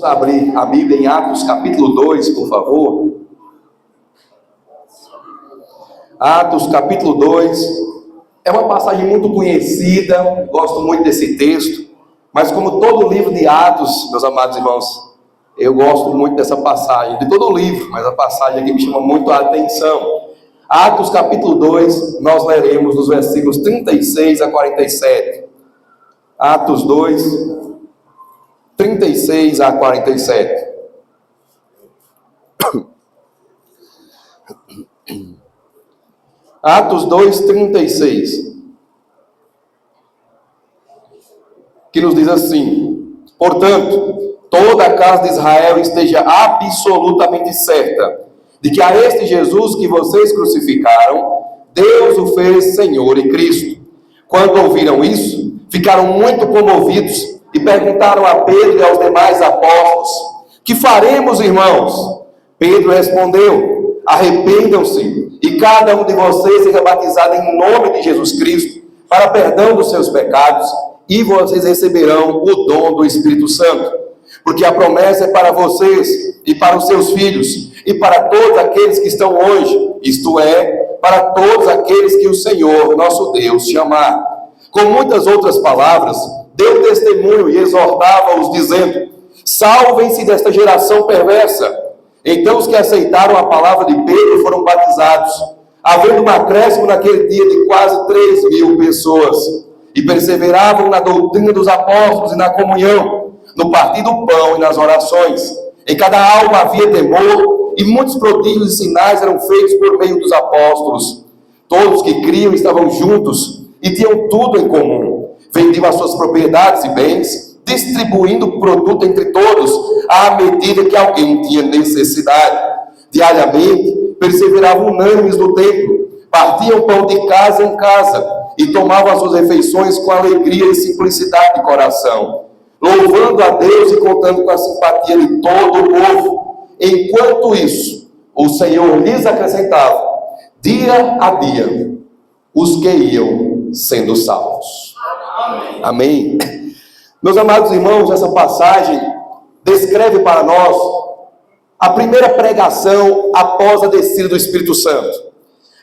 Abrir a Bíblia em Atos capítulo 2, por favor. Atos capítulo 2 é uma passagem muito conhecida, gosto muito desse texto, mas como todo o livro de Atos, meus amados irmãos, eu gosto muito dessa passagem, de todo o livro, mas a passagem aqui me chama muito a atenção. Atos capítulo 2, nós leremos nos versículos 36 a 47. Atos 2, 36 a 47. Atos 2, 36. Que nos diz assim: portanto, toda a casa de Israel esteja absolutamente certa de que a este Jesus que vocês crucificaram, Deus o fez Senhor e Cristo. Quando ouviram isso, ficaram muito comovidos e perguntaram a Pedro e aos demais apóstolos: que faremos, irmãos? Pedro respondeu: arrependam-se e cada um de vocês seja batizado em nome de Jesus Cristo para perdão dos seus pecados, e vocês receberão o dom do Espírito Santo, porque a promessa é para vocês e para os seus filhos e para todos aqueles que estão longe, isto é, para todos aqueles que o Senhor nosso Deus chamar. Com muitas outras palavras, deu testemunho e exortava-os, dizendo: salvem-se desta geração perversa. Então os que aceitaram a palavra de Pedro foram batizados, havendo um acréscimo naquele dia de quase 3.000 pessoas, e perseveravam na doutrina dos apóstolos e na comunhão, no partir do pão e nas orações. Em cada alma havia temor, e muitos prodígios e sinais eram feitos por meio dos apóstolos. Todos que criam estavam juntos e tinham tudo em comum. Vendiam as suas propriedades e bens, distribuindo o produto entre todos, à medida que alguém tinha necessidade. Diariamente, perseveravam unânimes no templo, partiam pão de casa em casa, e tomavam as suas refeições com alegria e simplicidade de coração, louvando a Deus e contando com a simpatia de todo o povo. Enquanto isso, o Senhor lhes acrescentava, dia a dia, os que iam sendo salvos. Amém. Meus amados irmãos, essa passagem descreve para nós a primeira pregação após a descida do Espírito Santo.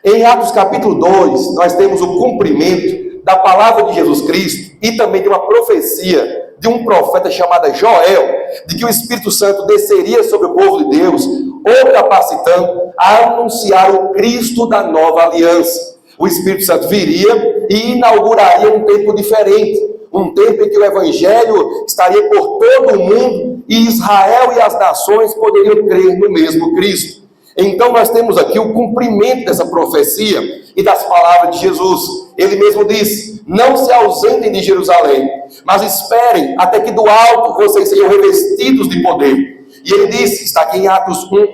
Em Atos capítulo 2, nós temos o cumprimento da palavra de Jesus Cristo e também de uma profecia de um profeta chamado Joel, de que o Espírito Santo desceria sobre o povo de Deus, o capacitando a anunciar o Cristo da nova aliança. O Espírito Santo viria e inauguraria um tempo diferente, um tempo em que o Evangelho estaria por todo o mundo e Israel e as nações poderiam crer no mesmo Cristo. Então nós temos aqui o cumprimento dessa profecia e das palavras de Jesus. Ele mesmo disse: não se ausentem de Jerusalém, mas esperem até que do alto vocês sejam revestidos de poder. E ele disse, está aqui em Atos 1:8,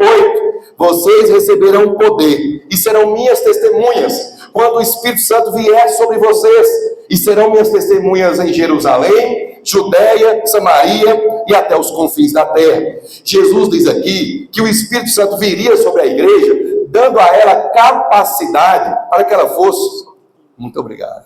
vocês receberão poder e serão minhas testemunhas quando o Espírito Santo vier sobre vocês, e serão minhas testemunhas em Jerusalém, Judeia, Samaria e até os confins da terra. Jesus diz aqui que o Espírito Santo viria sobre a igreja, dando a ela capacidade para que ela fosse, muito obrigado,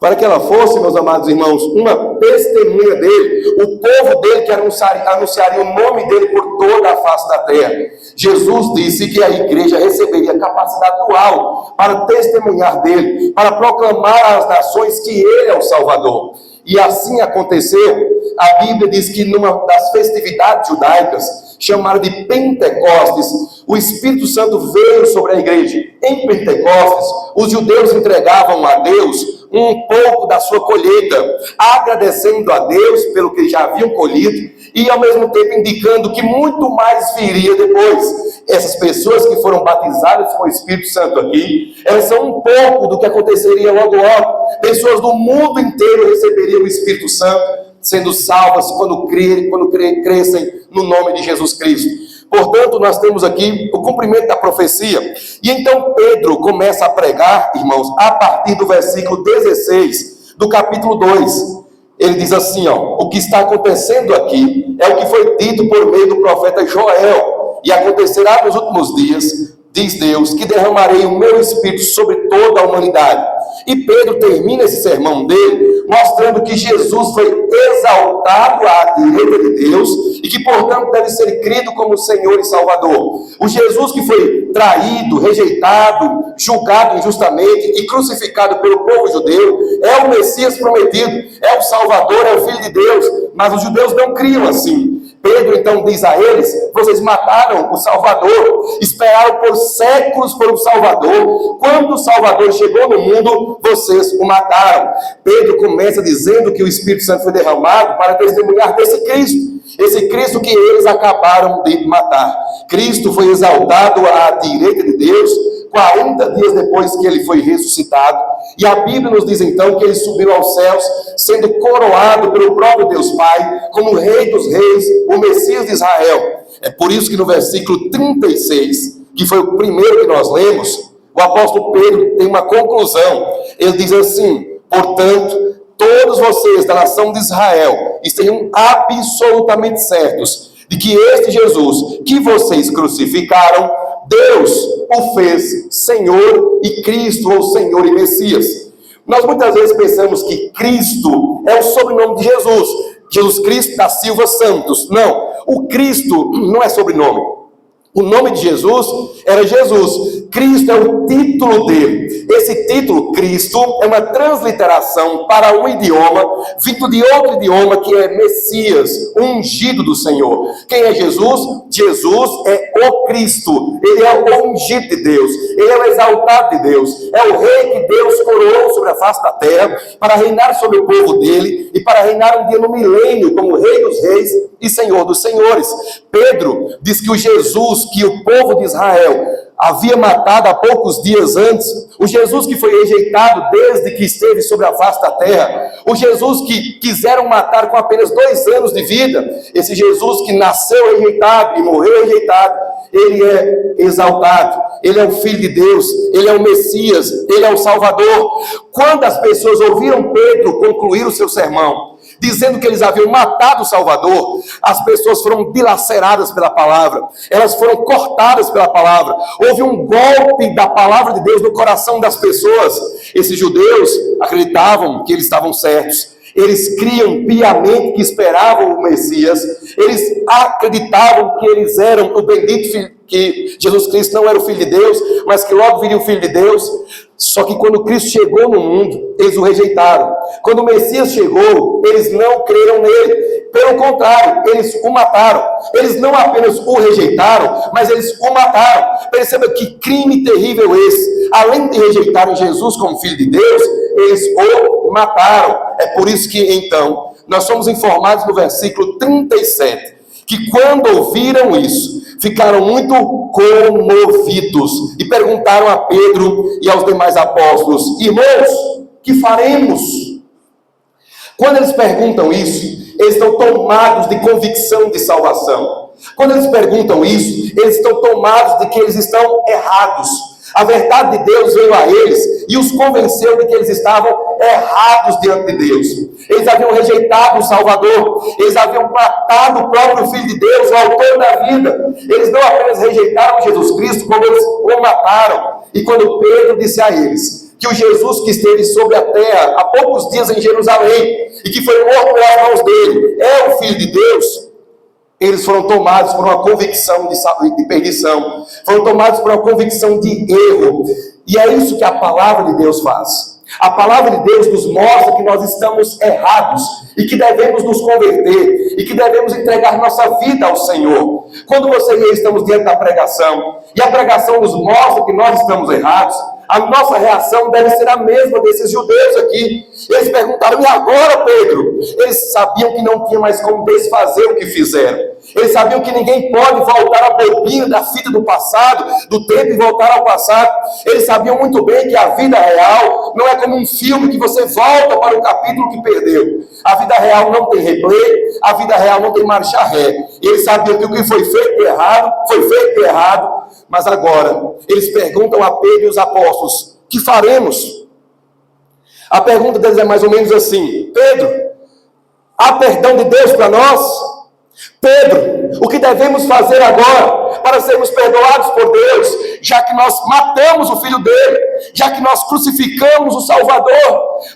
para que ela fosse, meus amados irmãos, uma testemunha dele, o povo dele que anunciaria o nome dele por toda a face da terra. Jesus disse que a igreja receberia capacidade dual para testemunhar dele, para proclamar às nações que ele é o Salvador. E assim aconteceu. A Bíblia diz que numa das festividades judaicas, chamada de Pentecostes, o Espírito Santo veio sobre a igreja. Em Pentecostes, os judeus entregavam a Deus um pouco da sua colheita, agradecendo a Deus pelo que já haviam colhido e ao mesmo tempo indicando que muito mais viria depois. Essas pessoas que foram batizadas com o Espírito Santo aqui, elas são um pouco do que aconteceria logo logo. Pessoas do mundo inteiro receberiam o Espírito Santo, sendo salvas quando crescem no nome de Jesus Cristo. Portanto, nós temos aqui o cumprimento da profecia. E então Pedro começa a pregar, irmãos, a partir do versículo 16 do capítulo 2. Ele diz assim, o que está acontecendo aqui é o que foi dito por meio do profeta Joel. E acontecerá nos últimos dias, diz Deus, que derramarei o meu Espírito sobre toda a humanidade. E Pedro termina esse sermão dele mostrando que Jesus foi exaltado à direita de Deus e que, portanto, deve ser crido como Senhor e Salvador. O Jesus que foi traído, rejeitado, julgado injustamente e crucificado pelo povo judeu é o Messias prometido, é o Salvador, é o Filho de Deus, mas os judeus não criam assim. Pedro então diz a eles: vocês mataram o Salvador, esperaram por séculos por um Salvador. Quando o Salvador chegou no mundo, vocês o mataram. Pedro começa dizendo que o Espírito Santo foi derramado para testemunhar desse Cristo, esse Cristo que eles acabaram de matar. Cristo foi exaltado à direita de Deus 40 dias depois que ele foi ressuscitado, e a Bíblia nos diz então que ele subiu aos céus, sendo coroado pelo próprio Deus Pai, como Rei dos Reis, o Messias de Israel. É por isso que no versículo 36, que foi o primeiro que nós lemos, o apóstolo Pedro tem uma conclusão. Ele diz assim: portanto, todos vocês da nação de Israel estejam absolutamente certos de que este Jesus que vocês crucificaram, Deus o fez Senhor e Cristo, ou Senhor e Messias. Nós muitas vezes pensamos que Cristo é o sobrenome de Jesus. Jesus Cristo da Silva Santos. Não, o Cristo não é sobrenome. O nome de Jesus era Jesus. Cristo é o título dele. Esse título, Cristo, é uma transliteração para um idioma, vindo de outro idioma, que é Messias, ungido do Senhor. Quem é Jesus? Jesus é o Cristo. Ele é o ungido de Deus. Ele é o exaltado de Deus. É o rei que Deus coroou sobre a face da terra, para reinar sobre o povo dele, e para reinar um dia no milênio, como Rei dos Reis e Senhor dos Senhores. Pedro diz que o Jesus que o povo de Israel havia matado há poucos dias antes, o Jesus que foi rejeitado desde que esteve sobre a face da terra, o Jesus que quiseram matar com apenas 2 anos de vida, esse Jesus que nasceu rejeitado e morreu rejeitado, ele é exaltado, ele é o Filho de Deus, ele é o Messias, ele é o Salvador. Quando as pessoas ouviram Pedro concluir o seu sermão, dizendo que eles haviam matado o Salvador, as pessoas foram dilaceradas pela palavra, elas foram cortadas pela palavra. Houve um golpe da palavra de Deus no coração das pessoas. Esses judeus acreditavam que eles estavam certos, eles criam piamente que esperavam o Messias, eles acreditavam que eles eram o bendito Filho, que Jesus Cristo não era o Filho de Deus, mas que logo viria o Filho de Deus. Só que quando Cristo chegou no mundo, eles o rejeitaram. Quando o Messias chegou, eles não creram nele. Pelo contrário, eles o mataram. Eles não apenas o rejeitaram, mas eles o mataram. Perceba que crime terrível esse. Além de rejeitarem Jesus como Filho de Deus, eles o mataram. É por isso que, então, nós somos informados no versículo 37, que quando ouviram isso, ficaram muito comovidos e perguntaram a Pedro e aos demais apóstolos: irmãos, que faremos? Quando eles perguntam isso, eles estão tomados de convicção de salvação. Quando eles perguntam isso, eles estão tomados de que eles estão errados. A verdade de Deus veio a eles e os convenceu de que eles estavam errados diante de Deus. Eles haviam rejeitado o Salvador, eles haviam matado o próprio Filho de Deus, o autor da vida. Eles não apenas rejeitaram Jesus Cristo, como eles o mataram. E quando Pedro disse a eles que o Jesus que esteve sobre a terra há poucos dias em Jerusalém e que foi morto pelas mãos dele é o Filho de Deus, eles foram tomados por uma convicção de perdição, foram tomados por uma convicção de erro. E é isso que a palavra de Deus faz. A palavra de Deus nos mostra que nós estamos errados e que devemos nos converter e que devemos entregar nossa vida ao Senhor. Quando você e eu estamos diante da pregação e a pregação nos mostra que nós estamos errados, a nossa reação deve ser a mesma desses judeus aqui. Eles perguntaram: e agora, Pedro? Eles sabiam que não tinha mais como desfazer o que fizeram. Eles sabiam que ninguém pode voltar a bobina da fita do passado, do tempo, e voltar ao passado. Eles sabiam muito bem que a vida real não é como um filme que você volta para o capítulo que perdeu. A vida real não tem replay, a vida real não tem marcha ré. Eles sabiam que o que foi feito errado, foi feito errado. Mas agora, eles perguntam a Pedro e os apóstolos: que faremos? A pergunta deles é mais ou menos assim: Pedro, há perdão de Deus para nós? Pedro, o que devemos fazer agora para sermos perdoados por Deus, já que nós matamos o Filho dele, já que nós crucificamos o Salvador?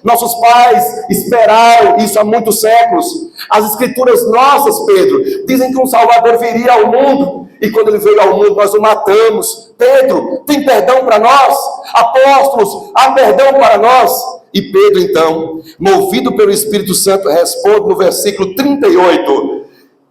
Nossos pais esperaram isso há muitos séculos. As Escrituras nossas, Pedro, dizem que um Salvador viria ao mundo, e quando ele veio ao mundo, nós o matamos. Pedro, tem perdão para nós? Apóstolos, há perdão para nós? E Pedro, então, movido pelo Espírito Santo, responde no versículo 38: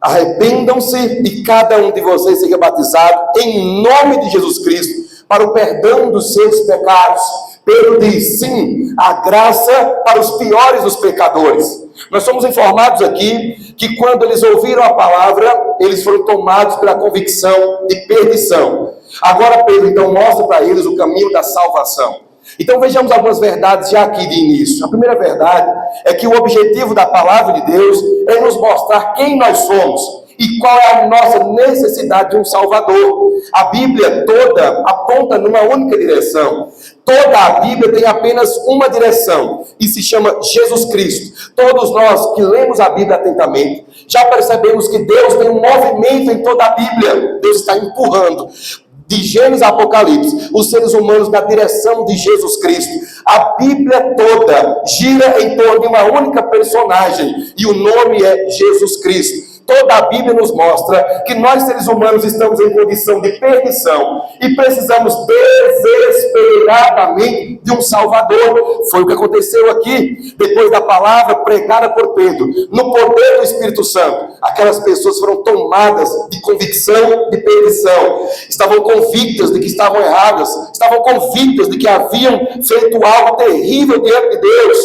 arrependam-se e cada um de vocês seja batizado em nome de Jesus Cristo para o perdão dos seus pecados. Pedro diz: sim, a graça para os piores dos pecadores. Nós somos informados aqui que quando eles ouviram a palavra, eles foram tomados pela convicção de perdição. Agora Pedro então mostra para eles o caminho da salvação. Então vejamos algumas verdades já aqui de início. A primeira verdade é que o objetivo da palavra de Deus é nos mostrar quem nós somos e qual é a nossa necessidade de um Salvador. A Bíblia toda aponta numa única direção. Toda a Bíblia tem apenas uma direção e se chama Jesus Cristo. Todos nós que lemos a Bíblia atentamente já percebemos que Deus tem um movimento em toda a Bíblia. Deus está empurrando de Gênesis a Apocalipse os seres humanos na direção de Jesus Cristo. A Bíblia toda gira em torno de uma única personagem e o nome é Jesus Cristo. Toda a Bíblia nos mostra que nós seres humanos estamos em condição de perdição e precisamos desesperadamente de um Salvador. Foi o que aconteceu aqui, depois da palavra pregada por Pedro, no poder do Espírito Santo. Aquelas pessoas foram tomadas de convicção de perdição, estavam convictas de que estavam erradas, estavam convictas de que haviam feito algo terrível diante de Deus.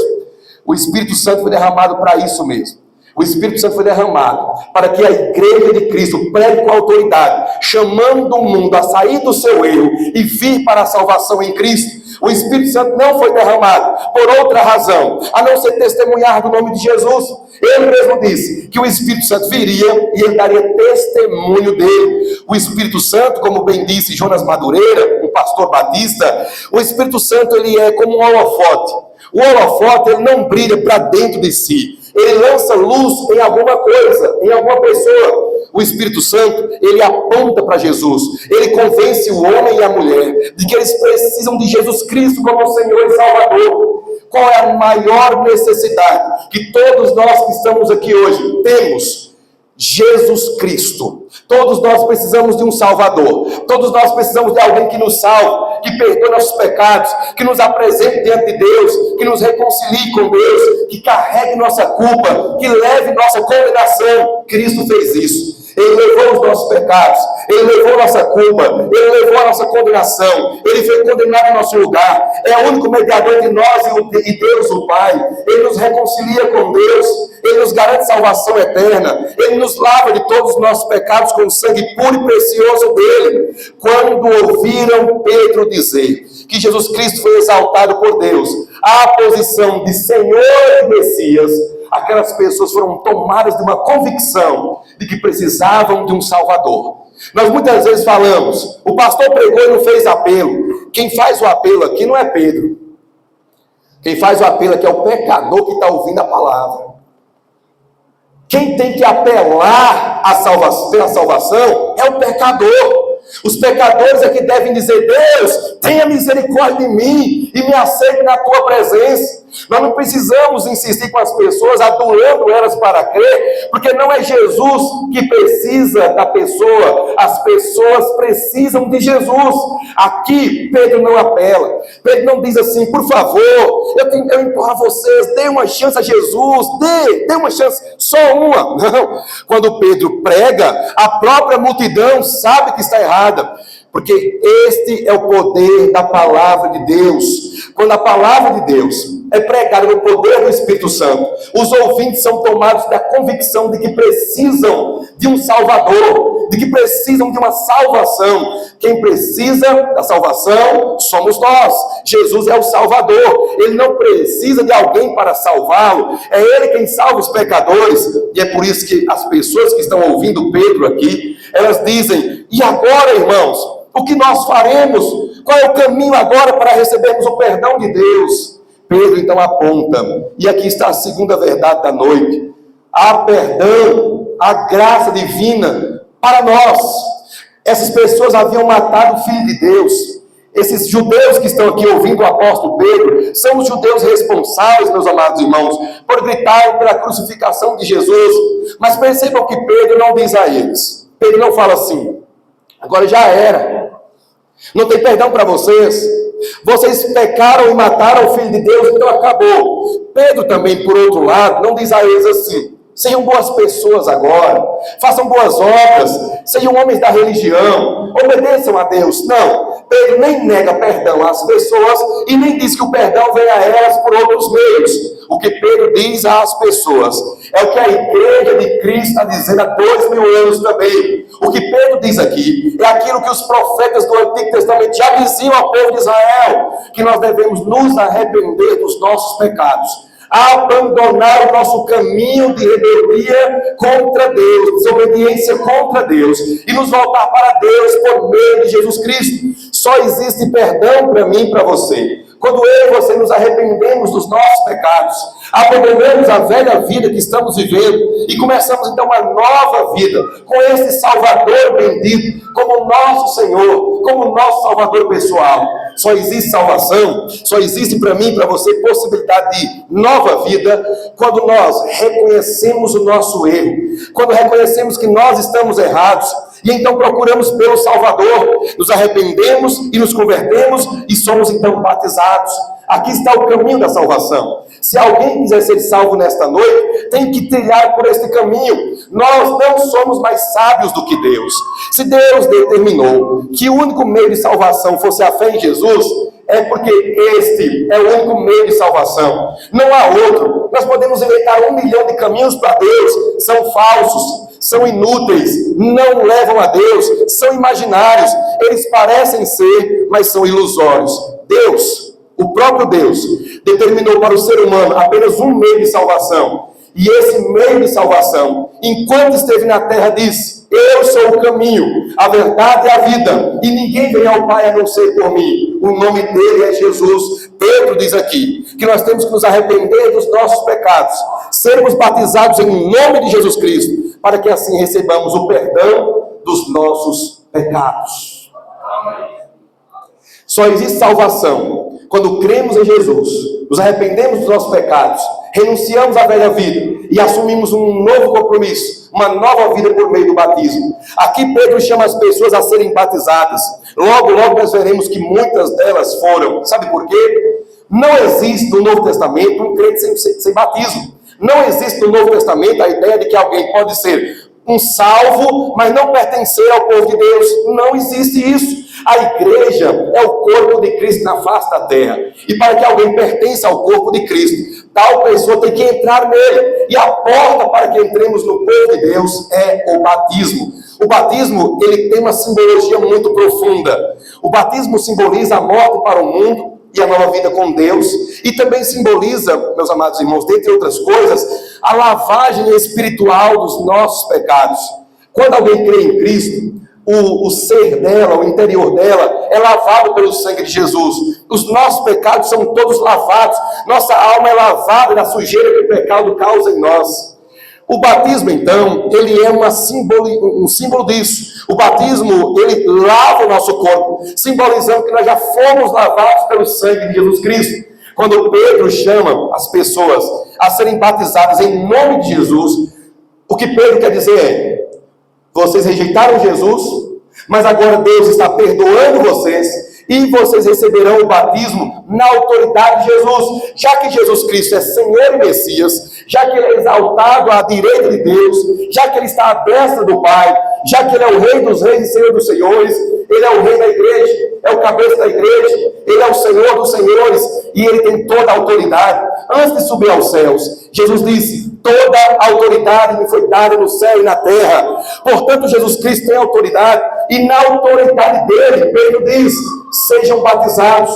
O Espírito Santo foi derramado para isso mesmo. O Espírito Santo foi derramado para que a igreja de Cristo pregue com autoridade, chamando o mundo a sair do seu erro e vir para a salvação em Cristo. O Espírito Santo não foi derramado por outra razão, a não ser testemunhar do nome de Jesus. Ele mesmo disse que o Espírito Santo viria e ele daria testemunho dele. O Espírito Santo, como bem disse Jonas Madureira, um pastor batista, o Espírito Santo ele é como um holofote. O holofote ele não brilha para dentro de si. Ele lança luz em alguma coisa, em alguma pessoa. O Espírito Santo, ele aponta para Jesus. Ele convence o homem e a mulher de que eles precisam de Jesus Cristo como Senhor e Salvador. Qual é a maior necessidade que todos nós que estamos aqui hoje temos? Jesus Cristo. Todos nós precisamos de um Salvador. Todos nós precisamos de alguém que nos salve, que perdoe nossos pecados, que nos apresente diante de Deus, que nos reconcilie com Deus, que carregue nossa culpa, que leve nossa condenação. Cristo fez isso. Ele levou os nossos pecados, Ele levou nossa culpa, Ele levou a nossa condenação, Ele foi condenado em nosso lugar. É o único mediador de nós e Deus o Pai. Ele nos reconcilia com Deus, Ele nos garante salvação eterna, Ele nos lava de todos os nossos pecados com o sangue puro e precioso dEle. Quando ouviram Pedro dizer que Jesus Cristo foi exaltado por Deus à posição de Senhor e Messias, aquelas pessoas foram tomadas de uma convicção de que precisavam de um Salvador. Nós muitas vezes falamos, o pastor pregou e não fez apelo. Quem faz o apelo aqui não é Pedro. Quem faz o apelo aqui é o pecador que está ouvindo a palavra. Quem tem que apelar pela salvação é o pecador. Os pecadores é que devem dizer: Deus, tenha misericórdia de mim e me aceite na tua presença. Nós não precisamos insistir com as pessoas, adorando elas para crer, porque não é Jesus que precisa da pessoa, as pessoas precisam de Jesus. Aqui Pedro não apela, Pedro não diz assim: por favor, eu imploro a vocês, dê uma chance a Jesus, dê uma chance, só uma. Não, quando Pedro prega, a própria multidão sabe que está errada, porque este é o poder da palavra de Deus. Quando a palavra de Deus é pregada no poder do Espírito Santo, os ouvintes são tomados da convicção de que precisam de um Salvador, de que precisam de uma salvação. Quem precisa da salvação somos nós. Jesus é o Salvador. Ele não precisa de alguém para salvá-lo. É Ele quem salva os pecadores. E é por isso que as pessoas que estão ouvindo Pedro aqui, elas dizem: e agora, irmãos, o que nós faremos? Qual é o caminho agora para recebermos o perdão de Deus? Pedro então aponta, e aqui está a segunda verdade da noite: há perdão a graça divina para nós. Essas pessoas haviam matado o Filho de Deus. Esses judeus que estão aqui ouvindo o apóstolo Pedro, são os judeus responsáveis, meus amados irmãos, por gritarem pela crucificação de Jesus. Mas percebam que Pedro não diz a eles. Pedro não fala assim: agora já era, não tem perdão para vocês, vocês pecaram e mataram o Filho de Deus, então acabou. Pedro também, por outro lado, não diz a eles assim: sejam boas pessoas agora, façam boas obras, sejam homens da religião, obedeçam a Deus. Não, Pedro nem nega perdão às pessoas e nem diz que o perdão vem a elas por outros meios. O que Pedro diz às pessoas é o que a igreja de Cristo está dizendo há 2000 anos também. O que Pedro diz aqui é aquilo que os profetas do Antigo Testamento já diziam ao povo de Israel, que nós devemos nos arrepender dos nossos pecados, abandonar o nosso caminho de rebeldia contra Deus, desobediência contra Deus, e nos voltar para Deus por meio de Jesus Cristo. Só existe perdão para mim e para você quando eu e você nos arrependemos dos nossos pecados, abandonamos a velha vida que estamos vivendo e começamos então uma nova vida com esse Salvador bendito como nosso Senhor, como nosso Salvador pessoal. Só existe salvação, só existe para mim e para você possibilidade de nova vida quando nós reconhecemos o nosso erro, quando reconhecemos que nós estamos errados e então procuramos pelo Salvador, nos arrependemos e nos convertemos e somos então batizados. Aqui está o caminho da salvação. Se alguém quiser ser salvo nesta noite, tem que trilhar por este caminho. Nós não somos mais sábios do que Deus. Se Deus determinou que o único meio de salvação fosse a fé em Jesus, é porque este é o único meio de salvação. Não há outro. Nós podemos inventar 1 milhão de caminhos para Deus, são falsos, são inúteis, não levam a Deus, são imaginários, eles parecem ser, mas são ilusórios. Deus, o próprio Deus, determinou para o ser humano apenas um meio de salvação. E esse meio de salvação, enquanto esteve na terra, disse: eu sou o caminho, a verdade e a vida, e ninguém vem ao Pai a não ser por mim. O nome dele é Jesus. Pedro diz aqui que nós temos que nos arrepender dos nossos pecados, sermos batizados em nome de Jesus Cristo, para que assim recebamos o perdão dos nossos pecados. Só existe salvação quando cremos em Jesus, nos arrependemos dos nossos pecados, renunciamos à velha vida e assumimos um novo compromisso, uma nova vida por meio do batismo. Aqui Pedro chama as pessoas a serem batizadas. Logo nós veremos que muitas delas foram. Sabe por quê? Não existe no Novo Testamento um crente sem batismo. Não existe no Novo Testamento a ideia de que alguém pode ser um salvo, mas não pertencer ao povo de Deus. Não existe isso. A igreja é o corpo de Cristo na face da terra. E para que alguém pertença ao corpo de Cristo, tal pessoa tem que entrar nele. E a porta para que entremos no povo de Deus é o batismo. O batismo, ele tem uma simbologia muito profunda. O batismo simboliza a morte para o mundo e a nova vida com Deus, e também simboliza, meus amados irmãos, dentre outras coisas, a lavagem espiritual dos nossos pecados. Quando alguém crê em Cristo, o ser dela, o interior dela, é lavado pelo sangue de Jesus. Os nossos pecados são todos lavados, nossa alma é lavada da sujeira que o pecado causa em nós. O batismo, então, ele é um símbolo disso. O batismo, ele lava o nosso corpo, simbolizando que nós já fomos lavados pelo sangue de Jesus Cristo. Quando Pedro chama as pessoas a serem batizadas em nome de Jesus, o que Pedro quer dizer é: vocês rejeitaram Jesus, mas agora Deus está perdoando vocês, e vocês receberão o batismo na autoridade de Jesus. Já que Jesus Cristo é Senhor e Messias, já que Ele é exaltado à direita de Deus, já que Ele está à destra do Pai, já que Ele é o Rei dos Reis e Senhor dos Senhores, Ele é o Rei da igreja, é o cabeça da igreja, Ele é o Senhor dos Senhores, e Ele tem toda a autoridade. Antes de subir aos céus, Jesus disse: toda a autoridade me foi dada no céu e na terra. Portanto, Jesus Cristo tem autoridade, e na autoridade dele, Pedro diz: sejam batizados.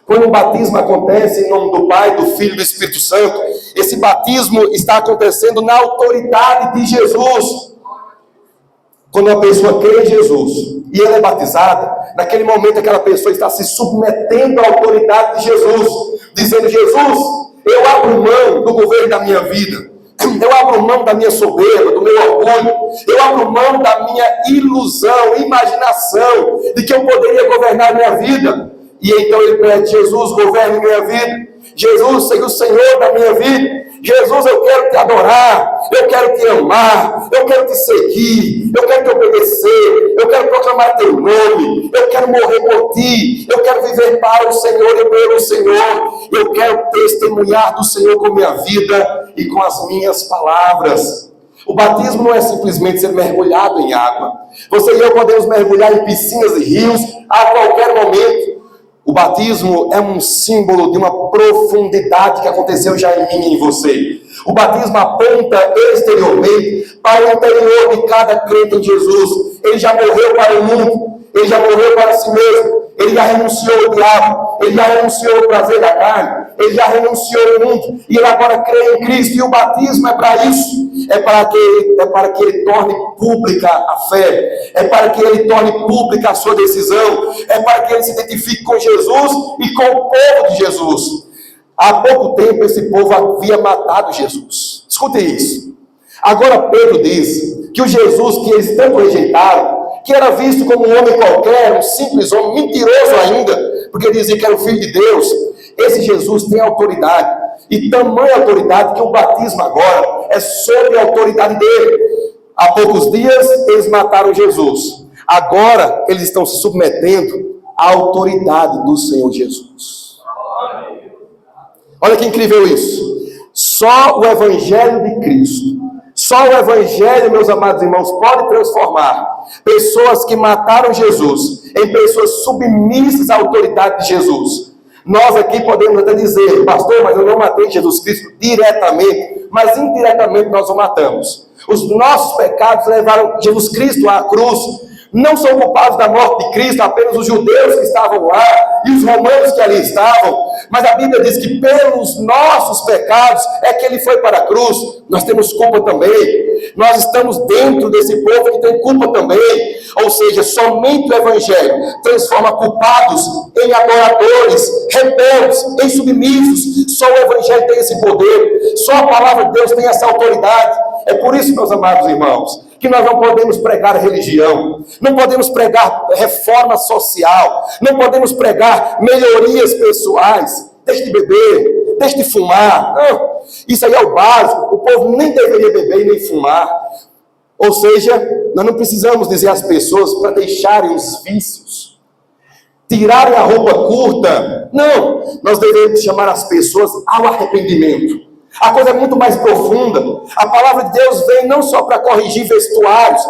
Quando o batismo acontece em nome do Pai, do Filho e do Espírito Santo, esse batismo está acontecendo na autoridade de Jesus. Quando uma pessoa crê em Jesus e ela é batizada, naquele momento aquela pessoa está se submetendo à autoridade de Jesus, dizendo: Jesus, eu abro mão do governo da minha vida, eu abro mão da minha soberba, do meu orgulho, eu abro mão da minha ilusão, imaginação, de que eu poderia governar a minha vida. E então ele pede: Jesus, governe minha vida. Jesus, seja o Senhor da minha vida. Jesus, eu quero te adorar, eu quero te amar, eu quero te seguir, eu quero te obedecer, eu quero proclamar teu nome, eu quero morrer por ti, eu quero viver para o Senhor e pelo Senhor, eu quero testemunhar do Senhor com minha vida e com as minhas palavras. O batismo não é simplesmente ser mergulhado em água. Você e eu podemos mergulhar em piscinas e rios a qualquer momento. O batismo é um símbolo de uma profundidade que aconteceu já em mim e em você. O batismo aponta exteriormente para o interior de cada crente em Jesus. Ele já morreu para o mundo, ele já morreu para si mesmo, ele já renunciou ao diabo, ele já renunciou ao prazer da carne, ele já renunciou ao mundo, e ele agora crê em Cristo. E o batismo é para isso, é para que ele torne pública a fé, é para que ele torne pública a sua decisão, é para que ele se identifique com Jesus e com o povo de Jesus. Há pouco tempo esse povo havia matado Jesus. Escute isso. Agora Pedro diz que o Jesus que eles tanto rejeitaram, que era visto como um homem qualquer, um simples homem, mentiroso ainda, porque dizia que era o Filho de Deus, esse Jesus tem autoridade, e tamanha autoridade que o batismo agora é sobre a autoridade dele. Há poucos dias eles mataram Jesus, agora eles estão se submetendo à autoridade do Senhor Jesus. Olha que incrível isso. Só o Evangelho de Cristo, só o Evangelho, meus amados irmãos, pode transformar pessoas que mataram Jesus em pessoas submissas à autoridade de Jesus. Nós aqui podemos até dizer: pastor, mas eu não matei Jesus Cristo diretamente, mas indiretamente nós o matamos. Os nossos pecados levaram Jesus Cristo à cruz. Não são culpados da morte de Cristo apenas os judeus que estavam lá e os romanos que ali estavam, mas a Bíblia diz que pelos nossos pecados é que ele foi para a cruz. Nós temos culpa também, nós estamos dentro desse povo que tem culpa também. Ou seja, somente o Evangelho transforma culpados em adoradores, rebeldes, em submissos. Só o Evangelho tem esse poder, só a palavra de Deus tem essa autoridade. É por isso, meus amados irmãos, que nós não podemos pregar religião, não podemos pregar reforma social, não podemos pregar melhorias pessoais. Deixe de beber, deixe de fumar. Não, isso aí é o básico. O povo nem deveria beber e nem fumar. Ou seja, nós não precisamos dizer às pessoas para deixarem os vícios, tirarem a roupa curta. Não, nós devemos chamar as pessoas ao arrependimento. A coisa é muito mais profunda. A palavra de Deus vem não só para corrigir vestuários,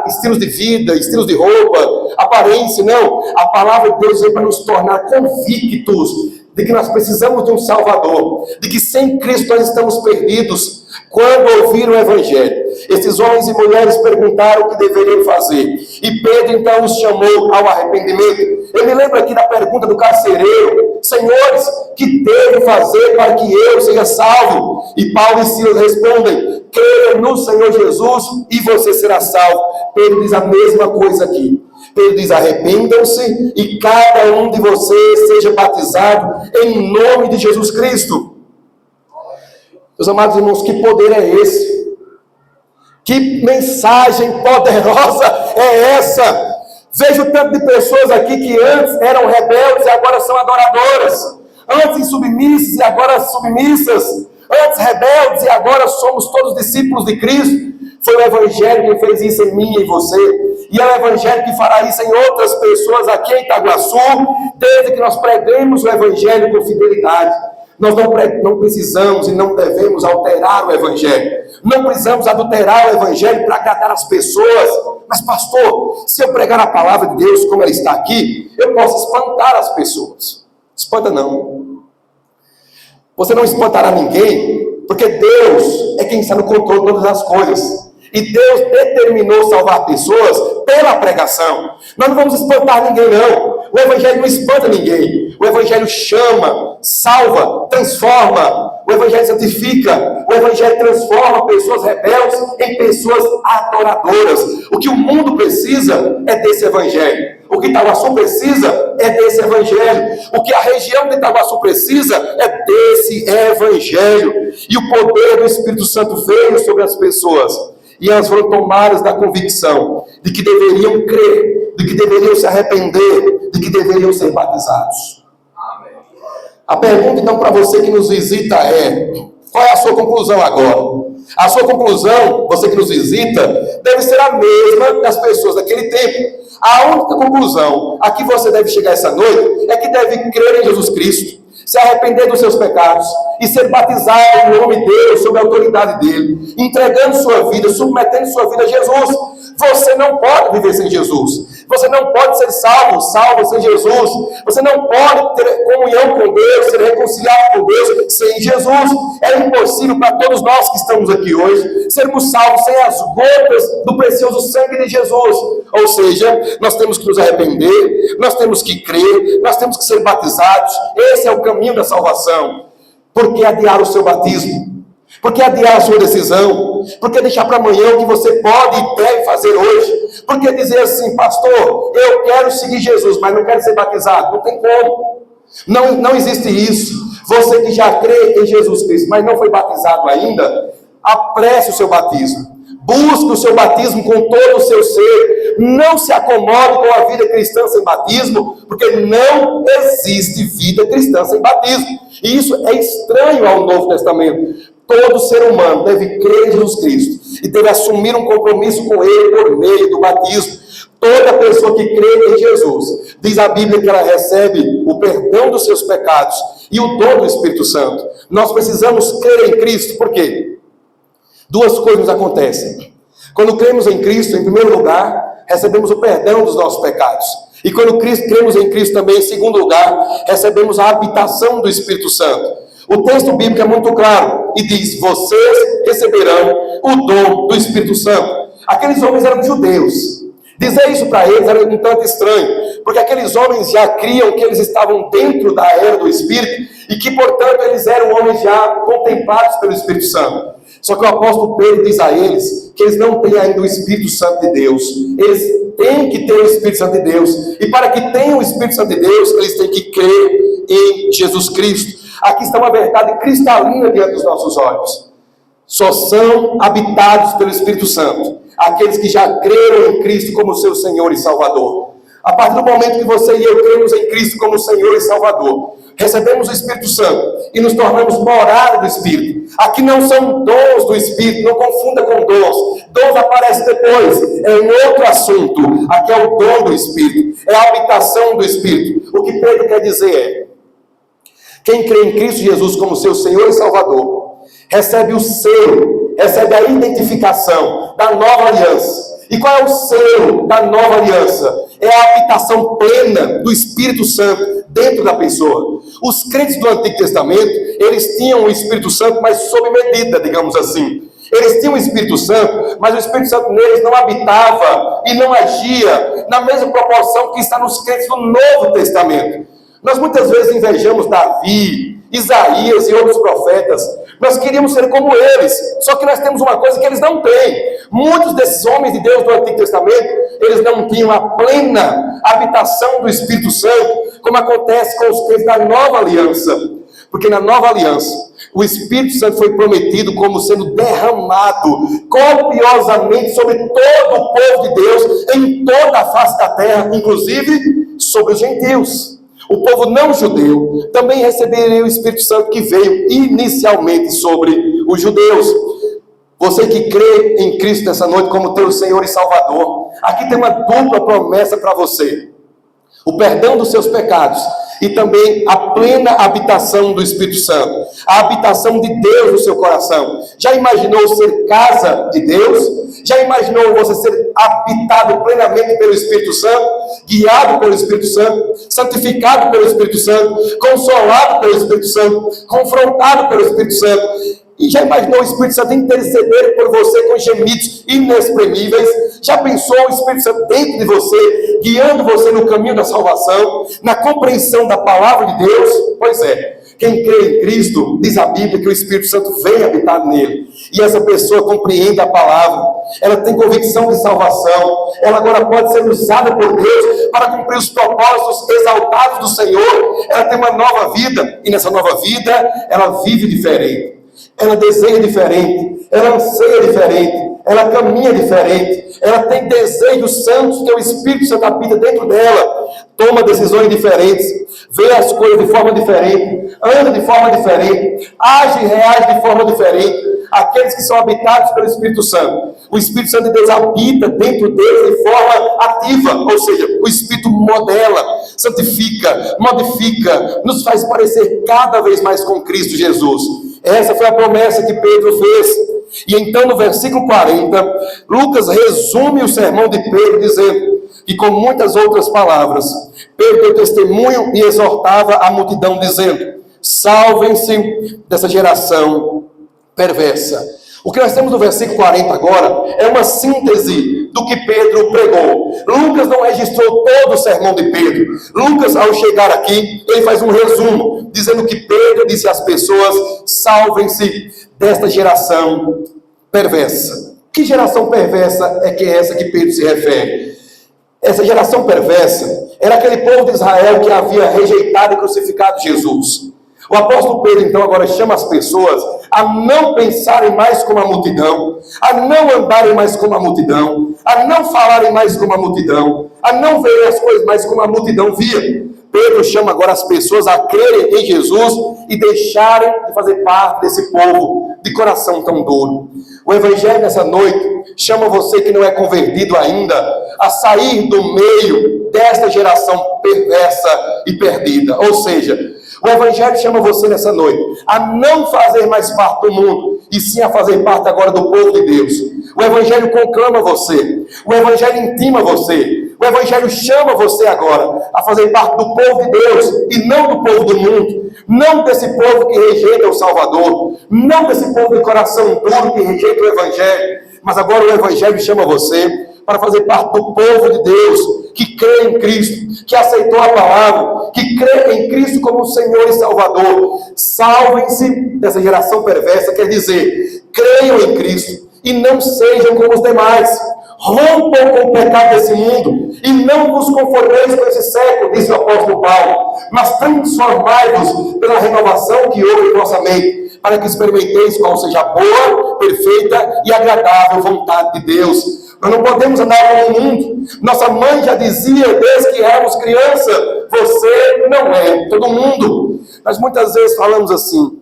estilos de vida, estilos de roupa, aparência, não. A palavra de Deus vem para nos tornar convictos de que nós precisamos de um Salvador, de que sem Cristo nós estamos perdidos. Quando ouviram o Evangelho, esses homens e mulheres perguntaram o que deveriam fazer, e Pedro então os chamou ao arrependimento. Eu me lembro aqui da pergunta do carcereiro: senhores, que devo fazer para que eu seja salvo? E Paulo e Silas respondem: creia no Senhor Jesus e você será salvo. Pedro diz a mesma coisa aqui. Pedro diz: arrependam-se e cada um de vocês seja batizado em nome de Jesus Cristo. Meus amados irmãos, que poder é esse? Que mensagem poderosa é essa? Vejo tanto de pessoas aqui que antes eram rebeldes e agora são adoradoras. Antes insubmissas e agora submissas. Antes rebeldes e agora somos todos discípulos de Cristo. Foi o Evangelho que fez isso em mim e em você. E é o Evangelho que fará isso em outras pessoas aqui em Itaguaçu, desde que nós pregamos o Evangelho com fidelidade. Nós não precisamos e não devemos alterar o Evangelho. Não precisamos adulterar o Evangelho para agradar as pessoas. Mas pastor, se eu pregar a palavra de Deus como ela está aqui, eu posso espantar as pessoas. Espanta não. Você não espantará ninguém, porque Deus é quem está no controle de todas as coisas. E Deus determinou salvar pessoas pela pregação. Nós não vamos espantar ninguém, não. O Evangelho não espanta ninguém. O Evangelho chama, salva, transforma. O Evangelho santifica. O Evangelho transforma pessoas rebeldes em pessoas adoradoras. O que o mundo precisa é desse Evangelho. O que Itaguaçu precisa é desse evangelho. O que a região de Itaguaçu precisa é desse evangelho. E o poder do Espírito Santo veio sobre as pessoas. E elas foram tomadas da convicção de que deveriam crer, de que deveriam se arrepender, de que deveriam ser batizados. A pergunta então para você que nos visita é: qual é a sua conclusão agora? A sua conclusão, você que nos visita, deve ser a mesma das pessoas daquele tempo. A única conclusão a que você deve chegar essa noite é que deve crer em Jesus Cristo, se arrepender dos seus pecados e ser batizado no nome dele, sob a autoridade dele, entregando sua vida, submetendo sua vida a Jesus. Você não pode viver sem Jesus. Você não pode ser salvo sem Jesus. Você não pode ter comunhão com Deus, ser reconciliado com Deus sem Jesus. É impossível para todos nós que estamos aqui hoje sermos salvos sem as gotas do precioso sangue de Jesus. Ou seja, nós temos que nos arrepender, nós temos que crer, nós temos que ser batizados. Esse é o caminho da salvação. Por que adiar o seu batismo? Por que adiar a sua decisão? Por que deixar para amanhã o que você pode e deve fazer hoje? Por que dizer assim: pastor, eu quero seguir Jesus, mas não quero ser batizado? Não tem como. Não existe isso. Você que já crê em Jesus Cristo, mas não foi batizado ainda, apresse o seu batismo. Busque o seu batismo com todo o seu ser. Não se acomode com a vida cristã sem batismo, porque não existe vida cristã sem batismo. E isso é estranho ao Novo Testamento. Todo ser humano deve crer em Jesus Cristo e deve assumir um compromisso com Ele por meio do batismo. Toda pessoa que crê em Jesus, diz a Bíblia que ela recebe o perdão dos seus pecados e o dom do Espírito Santo. Nós precisamos crer em Cristo, por quê? Duas coisas acontecem. Quando cremos em Cristo, em primeiro lugar, recebemos o perdão dos nossos pecados. E quando cremos em Cristo também, em segundo lugar, recebemos a habitação do Espírito Santo. O texto bíblico é muito claro e diz: vocês receberão o dom do Espírito Santo. Aqueles homens eram judeus. Dizer isso para eles era um tanto estranho, porque aqueles homens já criam que eles estavam dentro da era do Espírito e que, portanto, eles eram homens já contemplados pelo Espírito Santo. Só que o apóstolo Pedro diz a eles que eles não têm ainda o Espírito Santo de Deus. Eles têm que ter o Espírito Santo de Deus. E para que tenham o Espírito Santo de Deus, eles têm que crer em Jesus Cristo. Aqui está uma verdade cristalina diante dos nossos olhos. Só são habitados pelo Espírito Santo aqueles que já creram em Cristo como seu Senhor e Salvador. A partir do momento que você e eu cremos em Cristo como Senhor e Salvador, recebemos o Espírito Santo e nos tornamos morada do Espírito. Aqui não são dons do Espírito, não confunda com dons. Dons aparecem depois, é um outro assunto. Aqui é o dom do Espírito, é a habitação do Espírito. O que Pedro quer dizer é: quem crê em Cristo Jesus como seu Senhor e Salvador, recebe o selo, recebe a identificação da nova aliança. E qual é o selo da nova aliança? É a habitação plena do Espírito Santo dentro da pessoa. Os crentes do Antigo Testamento, eles tinham o Espírito Santo, mas sob medida, digamos assim. Eles tinham o Espírito Santo, mas o Espírito Santo neles não habitava e não agia na mesma proporção que está nos crentes do Novo Testamento. Nós muitas vezes invejamos Davi, Isaías e outros profetas. Nós queríamos ser como eles, só que nós temos uma coisa que eles não têm. Muitos desses homens de Deus do Antigo Testamento, eles não tinham a plena habitação do Espírito Santo, como acontece com os crentes da Nova Aliança. Porque na Nova Aliança, o Espírito Santo foi prometido como sendo derramado copiosamente sobre todo o povo de Deus, em toda a face da terra, inclusive sobre os gentios. O povo não judeu também receberia o Espírito Santo que veio inicialmente sobre os judeus. Você que crê em Cristo nessa noite como teu Senhor e Salvador, aqui tem uma dupla promessa para você: o perdão dos seus pecados e também a plena habitação do Espírito Santo, a habitação de Deus no seu coração. Já imaginou ser casa de Deus? Já imaginou você ser habitado plenamente pelo Espírito Santo, guiado pelo Espírito Santo, santificado pelo Espírito Santo, consolado pelo Espírito Santo, confrontado pelo Espírito Santo? E já imaginou o Espírito Santo interceder por você com gemidos inexprimíveis? Já pensou o Espírito Santo dentro de você, guiando você no caminho da salvação, na compreensão da palavra de Deus? Pois é. Quem crê em Cristo, diz a Bíblia que o Espírito Santo vem habitar nele. E essa pessoa compreende a palavra, ela tem convicção de salvação, ela agora pode ser usada por Deus para cumprir os propósitos exaltados do Senhor. Ela tem uma nova vida, e nessa nova vida, ela vive diferente, ela deseja diferente, ela anseia diferente, ela caminha diferente, ela tem desejos santos, que é o Espírito Santo habita dentro dela, toma decisões diferentes, vê as coisas de forma diferente, anda de forma diferente, age e reage de forma diferente. Aqueles que são habitados pelo Espírito Santo, o Espírito Santo de Deus habita dentro deles de forma ativa, ou seja, o Espírito modela, santifica, modifica, nos faz parecer cada vez mais com Cristo Jesus. Essa foi a promessa que Pedro fez. E então no versículo 40, Lucas resume o sermão de Pedro dizendo que, com muitas outras palavras, Pedro deu testemunho e exortava a multidão dizendo: salvem-se dessa geração perversa. O que nós temos no versículo 40 agora é uma síntese do que Pedro pregou. Lucas não registrou todo o sermão de Pedro. Lucas, ao chegar aqui, ele faz um resumo, dizendo que Pedro disse às pessoas: salvem-se desta geração perversa. Que geração perversa é essa que Pedro se refere? Essa geração perversa era aquele povo de Israel que havia rejeitado e crucificado Jesus. O apóstolo Pedro, então, agora chama as pessoas a não pensarem mais como a multidão, a não andarem mais como a multidão, a não falarem mais como a multidão, a não verem as coisas mais como a multidão via. Pedro chama agora as pessoas a crerem em Jesus e deixarem de fazer parte desse povo de coração tão duro. O Evangelho nessa noite chama você que não é convertido ainda a sair do meio desta geração perversa e perdida. Ou seja, o Evangelho chama você nessa noite a não fazer mais parte do mundo, e sim a fazer parte agora do povo de Deus. O Evangelho conclama você, o Evangelho intima você, o Evangelho chama você agora a fazer parte do povo de Deus e não do povo do mundo, não desse povo que rejeita o Salvador, não desse povo de coração duro que rejeita o Evangelho, mas agora o Evangelho chama você para fazer parte do povo de Deus, que crê em Cristo, que aceitou a palavra, que crê em Cristo como Senhor e Salvador. Salvem-se dessa geração perversa, quer dizer, creiam em Cristo e não sejam como os demais. Rompam com o pecado desse mundo e não vos conformeis com esse século, disse o apóstolo Paulo, mas transformai-vos pela renovação que houve em vossa mente, para que experimenteis qual seja a boa, perfeita e agradável vontade de Deus. Nós não podemos andar como o mundo. Nossa mãe já dizia desde que éramos criança: você não é todo mundo. Nós muitas vezes falamos assim: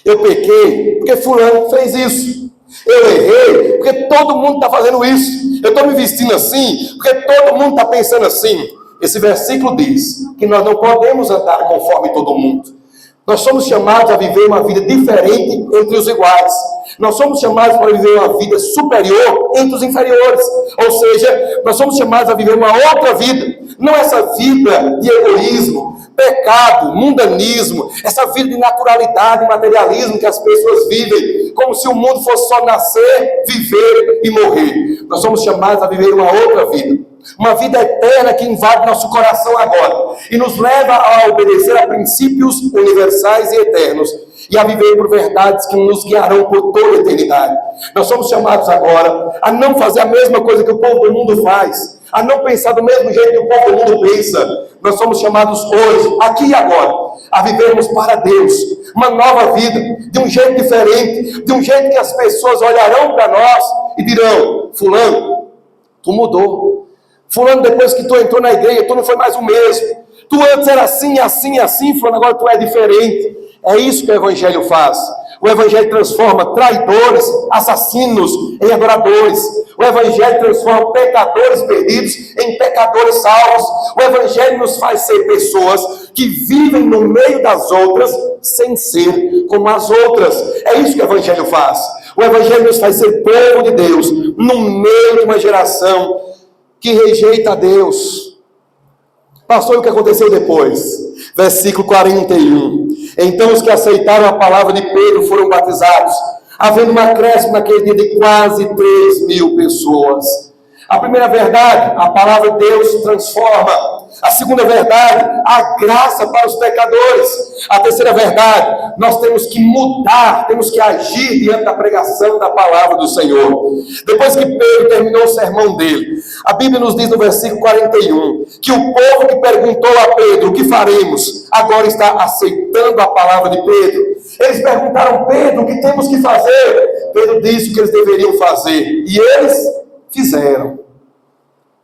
eu pequei porque fulano fez isso. Eu errei porque todo mundo está fazendo isso. Eu estou me vestindo assim porque todo mundo está pensando assim. Esse versículo diz que nós não podemos andar conforme todo mundo. Nós somos chamados a viver uma vida diferente entre os iguais. Nós somos chamados para viver uma vida superior entre os inferiores. Ou seja, nós somos chamados a viver uma outra vida. Não essa vida de egoísmo, pecado, mundanismo, essa vida de naturalidade e materialismo que as pessoas vivem, como se o mundo fosse só nascer, viver e morrer. Nós somos chamados a viver uma outra vida. Uma vida eterna que invade nosso coração agora e nos leva a obedecer a princípios universais e eternos e a viver por verdades que nos guiarão por toda a eternidade. Nós somos chamados agora a não fazer a mesma coisa que o povo do mundo faz, a não pensar do mesmo jeito que o povo do mundo pensa. Nós somos chamados hoje, aqui e agora, a vivermos para Deus uma nova vida, de um jeito diferente, de um jeito que as pessoas olharão para nós e dirão: fulano, tu mudou. Fulano, depois que tu entrou na igreja, tu não foi mais o mesmo. Tu antes era assim, assim, assim, fulano, agora tu é diferente. É isso que o Evangelho faz. O Evangelho transforma traidores, assassinos em adoradores. O Evangelho transforma pecadores perdidos em pecadores salvos. O Evangelho nos faz ser pessoas que vivem no meio das outras sem ser como as outras. É isso que o Evangelho faz. O Evangelho nos faz ser povo de Deus no meio de uma geração que rejeita a Deus. Pastor, o que aconteceu depois? Versículo 41. Então os que aceitaram a palavra de Pedro foram batizados, havendo um acréscimo naquele dia de quase 3.000 pessoas. A primeira verdade: a palavra de Deus transforma. A segunda verdade, a graça para os pecadores. A terceira verdade, nós temos que mudar, temos que agir diante da pregação da palavra do Senhor. Depois que Pedro terminou o sermão dele, a Bíblia nos diz no versículo 41, que o povo que perguntou a Pedro, o que faremos? Agora está aceitando a palavra de Pedro. Eles perguntaram, Pedro, o que temos que fazer? Pedro disse o que eles deveriam fazer, e eles fizeram.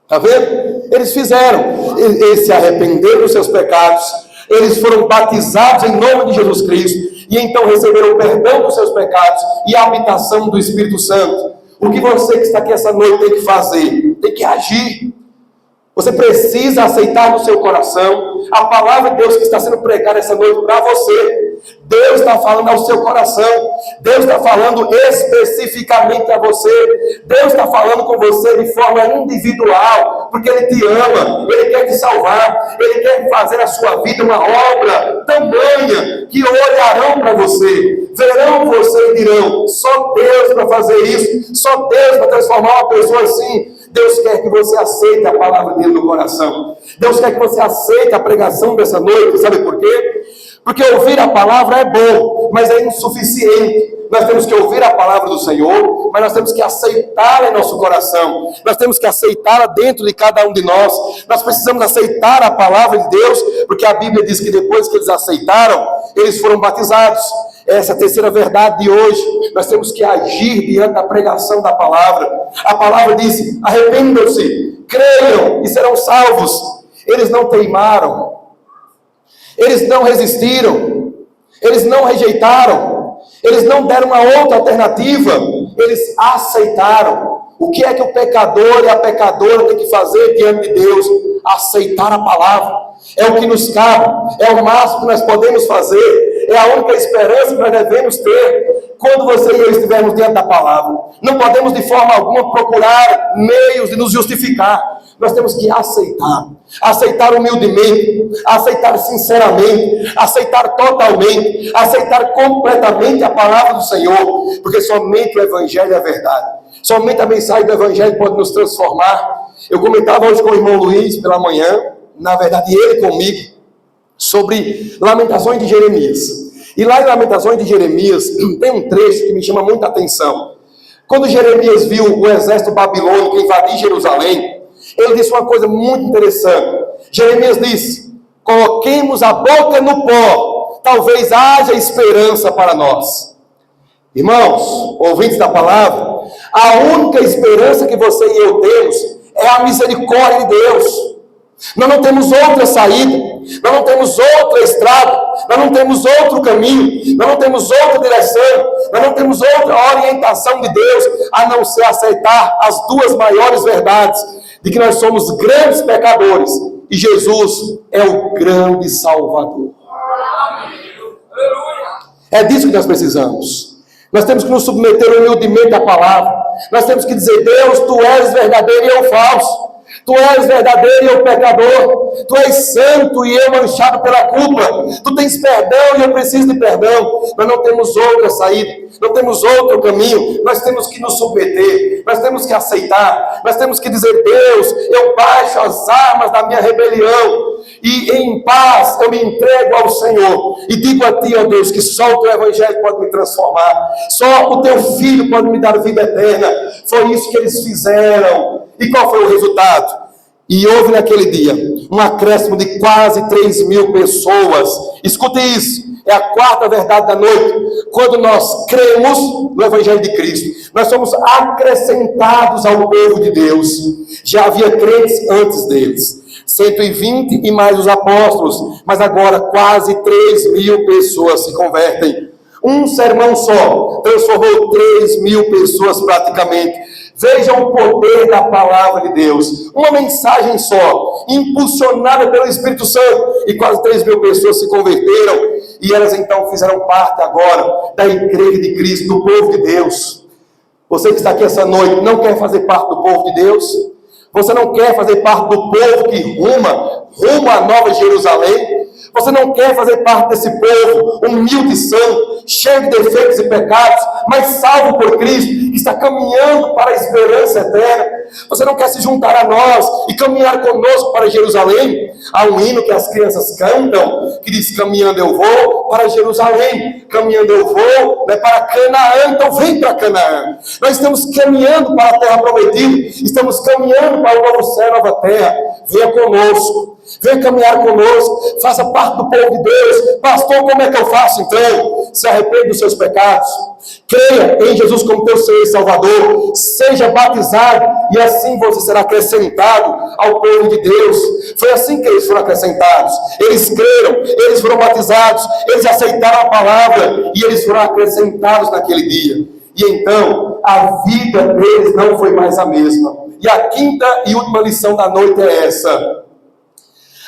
Está vendo? Eles fizeram. Eles se arrependeram dos seus pecados, eles foram batizados em nome de Jesus Cristo, e então receberam o perdão dos seus pecados e a habitação do Espírito Santo. O que você que está aqui essa noite tem que fazer? Tem que agir. Você precisa aceitar no seu coração a palavra de Deus que está sendo pregada essa noite para você. Deus está falando ao seu coração. Deus está falando especificamente a você. Deus está falando com você de forma individual, porque Ele te ama, Ele quer te salvar, Ele quer fazer a sua vida uma obra tamanha que olharão para você, verão você e dirão, só Deus para fazer isso, só Deus para transformar uma pessoa assim. Deus quer que você aceite a palavra dele no coração. Deus quer que você aceite a pregação dessa noite. Sabe por quê? Porque ouvir a palavra é bom, mas é insuficiente. Nós temos que ouvir a palavra do Senhor, mas nós temos que aceitá-la em nosso coração. Nós temos que aceitá-la dentro de cada um de nós. Nós precisamos aceitar a palavra de Deus, porque a Bíblia diz que depois que eles aceitaram, eles foram batizados. Essa é a terceira verdade de hoje. Nós temos que agir diante da pregação da palavra. A palavra diz, arrependam-se, creiam e serão salvos. Eles não teimaram, eles não resistiram, eles não rejeitaram, eles não deram uma outra alternativa, eles aceitaram. O que é que o pecador e a pecadora tem que fazer diante de Deus? Aceitar a palavra. É o que nos cabe, é o máximo que nós podemos fazer, é a única esperança que nós devemos ter quando você e eu estivermos diante da palavra. Não podemos de forma alguma procurar meios de nos justificar. Nós temos que aceitar humildemente, aceitar sinceramente, aceitar totalmente, aceitar completamente a palavra do Senhor, porque somente o Evangelho é a verdade, somente a mensagem do Evangelho pode nos transformar. Eu comentava hoje com o irmão Luiz pela manhã, na verdade ele comigo, sobre Lamentações de Jeremias. E lá em Lamentações de Jeremias tem um trecho que me chama muita atenção. Quando Jeremias viu o exército babilônico invadir Jerusalém, ele disse uma coisa muito interessante. Jeremias disse, coloquemos a boca no pó, talvez haja esperança para nós. Irmãos, ouvintes da palavra, a única esperança que você e eu temos é a misericórdia de Deus. Nós não temos outra saída, nós não temos outra estrada, nós não temos outro caminho, nós não temos outra direção, nós não temos outra orientação de Deus, a não ser aceitar as duas maiores verdades, de que nós somos grandes pecadores, e Jesus é o grande Salvador. É disso que nós precisamos. Nós temos que nos submeter humildemente à palavra, nós temos que dizer, Deus, Tu és verdadeiro e eu falso. Tu és verdadeiro e eu pecador. Tu és santo e eu manchado pela culpa. Tu tens perdão e eu preciso de perdão. Nós não temos outra saída, não temos outro caminho. Nós temos que nos submeter, nós temos que aceitar, nós temos que dizer, Deus, eu baixo as armas da minha rebelião e em paz eu me entrego ao Senhor e digo a Ti, ó Deus, que só o Teu Evangelho pode me transformar, só o Teu Filho pode me dar vida eterna. Foi isso que eles fizeram. E qual foi o resultado? E houve naquele dia um acréscimo de quase 3.000 pessoas. Escute isso, é a quarta verdade da noite. Quando nós cremos no Evangelho de Cristo, nós somos acrescentados ao povo de Deus. Já havia crentes antes deles, 120 e mais os apóstolos, mas agora quase 3.000 pessoas se convertem. Um sermão só transformou 3.000 pessoas praticamente. Vejam o poder da palavra de Deus. Uma mensagem só, impulsionada pelo Espírito Santo, e quase 3.000 pessoas se converteram, e elas então fizeram parte agora da igreja de Cristo, do povo de Deus. Você que está aqui essa noite, não quer fazer parte do povo de Deus? Você não quer fazer parte do povo que ruma a Nova Jerusalém? Você não quer fazer parte desse povo humilde e santo, cheio de defeitos e pecados, mas salvo por Cristo, que está caminhando para a esperança eterna. Você não quer se juntar a nós e caminhar conosco para Jerusalém? Há um hino que as crianças cantam, que diz: caminhando eu vou para Jerusalém, caminhando eu vou para Canaã. Então vem para Canaã. Nós estamos caminhando para a terra prometida, estamos caminhando para o novo céu e nova terra. Venha conosco, venha caminhar conosco, faça parte do povo de Deus. Pastor, como é que eu faço então? Se arrepende dos seus pecados, creia em Jesus como teu Senhor e Salvador, seja batizado, e assim você será acrescentado ao povo de Deus. Foi assim que eles foram acrescentados. Eles creram, eles foram batizados, eles aceitaram a palavra, e eles foram acrescentados naquele dia. E então, a vida deles não foi mais a mesma. E a quinta e última lição da noite é essa: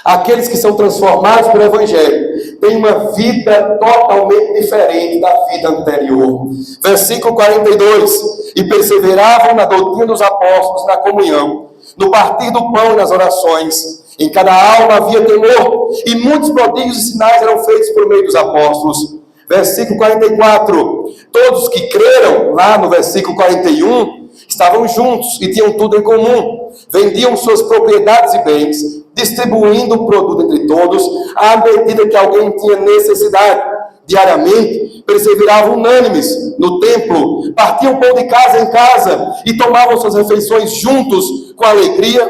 aqueles que são transformados pelo Evangelho têm uma vida totalmente diferente da vida anterior. Versículo 42: e perseveravam na doutrina dos apóstolos, na comunhão, no partir do pão e nas orações. Em cada alma havia temor, e muitos prodígios e sinais eram feitos por meio dos apóstolos. Versículo 44: todos que creram, lá no versículo 41, estavam juntos e tinham tudo em comum. Vendiam suas propriedades e bens, distribuindo o produto entre todos, à medida que alguém tinha necessidade. Diariamente, perseveravam unânimes no templo, partiam pão de casa em casa e tomavam suas refeições juntos com alegria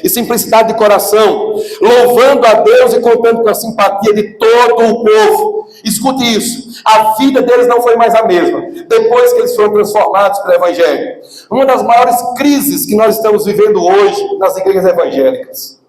e simplicidade de coração, louvando a Deus e contando com a simpatia de todo o povo. Escute isso: a vida deles não foi mais a mesma depois que eles foram transformados pelo Evangelho. Uma das maiores crises que nós estamos vivendo hoje nas igrejas evangélicas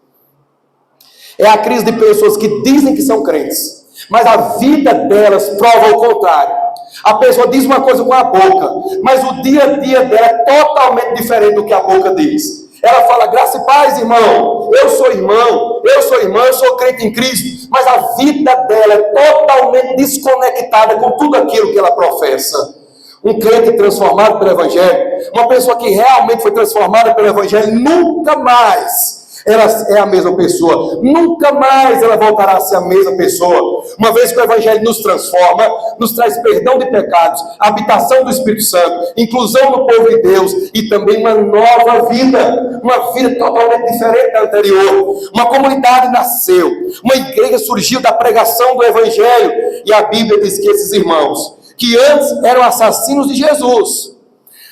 é a crise de pessoas que dizem que são crentes, mas a vida delas prova o contrário. A pessoa diz uma coisa com a boca, mas o dia a dia dela é totalmente diferente do que a boca diz. Ela fala: graça e paz, irmão, eu sou irmão, eu sou irmã, eu sou crente em Cristo, mas a vida dela é totalmente desconectada com tudo aquilo que ela professa. Um crente transformado pelo Evangelho, uma pessoa que realmente foi transformada pelo Evangelho, nunca mais ela é a mesma pessoa, nunca mais ela voltará a ser a mesma pessoa. Uma vez que o Evangelho nos transforma, nos traz perdão de pecados, habitação do Espírito Santo, inclusão no povo de Deus e também uma nova vida, uma vida totalmente diferente da anterior. Uma comunidade nasceu, uma igreja surgiu da pregação do Evangelho, e a Bíblia diz que esses irmãos, que antes eram assassinos de Jesus,